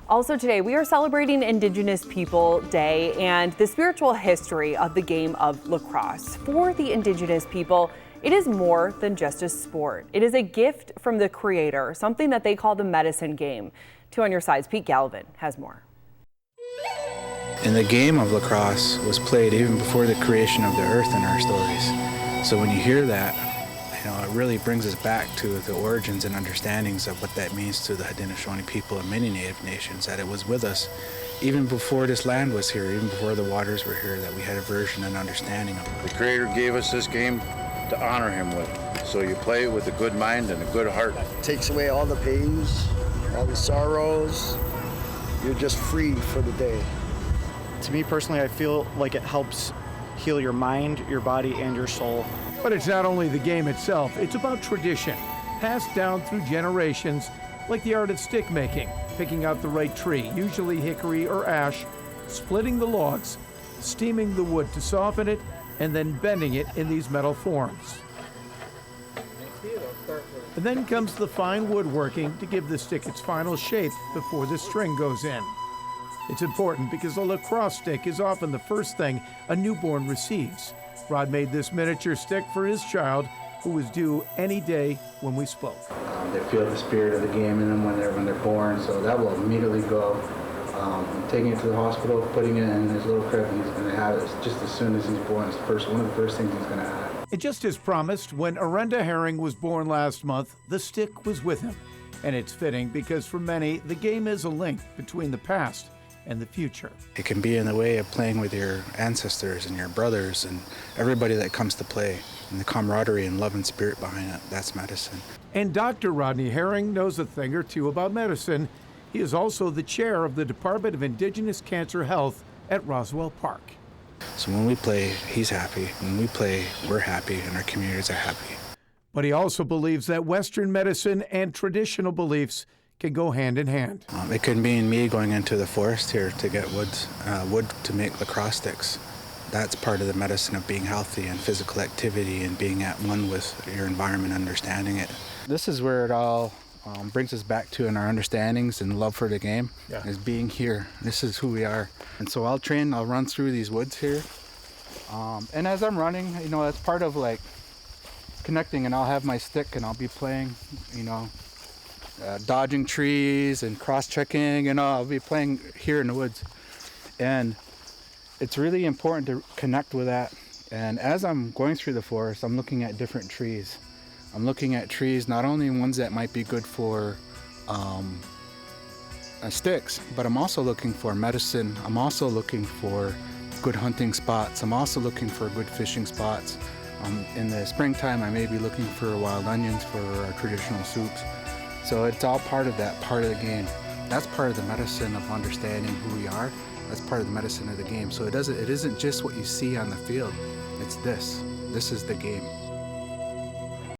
Also today, we are celebrating Indigenous People Day and the spiritual history of the game of lacrosse. For the Indigenous people, it is more than just a sport. It is a gift from the Creator, something that they call the medicine game. 2 on Your Side's Pete Galvin has more. And the game of lacrosse was played even before the creation of the earth in our stories. So when you hear that, it really brings us back to the origins and understandings of what that means to the Haudenosaunee people and many Native nations, that it was with us even before this land was here, even before the waters were here, that we had a version and understanding of it. The Creator gave us this game to honor Him with. So you play it with a good mind and a good heart. It takes away all the pains, all the sorrows. You're just free for the day. To me personally, I feel like it helps heal your mind, your body, and your soul. But it's not only the game itself, it's about tradition, passed down through generations, like the art of stick making, picking out the right tree, usually hickory or ash, splitting the logs, steaming the wood to soften it, and then bending it in these metal forms. And then comes the fine woodworking to give the stick its final shape before the string goes in. It's important because a lacrosse stick is often the first thing a newborn receives. Rod made this miniature stick for his child, who was due any day when we spoke. They feel the spirit of the game in them when they're born, so that will immediately go. Taking it to the hospital, putting it in his little crib, he's going to have it just as soon as he's born. It's one of the first things he's going to have. And just as promised, when Arenda Herring was born last month, the stick was with him. And it's fitting because for many, the game is a link between the past and the future. It can be in the way of playing with your ancestors and your brothers and everybody that comes to play. And the camaraderie and love and spirit behind it, that's medicine. And Dr. Rodney Herring knows a thing or two about medicine. He is also the chair of the Department of Indigenous Cancer Health at Roswell Park. So when we play, he's happy. When we play, we're happy, and our communities are happy. But he also believes that Western medicine and traditional beliefs can go hand in hand. It could mean me going into the forest here to get wood to make lacrosse sticks. That's part of the medicine of being healthy and physical activity and being at one with your environment, understanding it. This is where it all brings us back to in our understandings and love for the game, is being here. This is who we are. And so I'll run through these woods here. And as I'm running, that's part of like connecting, and I'll have my stick and I'll be playing, dodging trees and cross-checking, and I'll be playing here in the woods. And it's really important to connect with that. And as I'm going through the forest, I'm looking at different trees. I'm looking at trees, not only ones that might be good for sticks, but I'm also looking for medicine. I'm also looking for good hunting spots. I'm also looking for good fishing spots. In the springtime, I may be looking for wild onions for our traditional soups. So it's all part of that part of the game. That's part of the medicine of understanding who we are. That's part of the medicine of the game. So it isn't just what you see on the field. It's this. This is the game.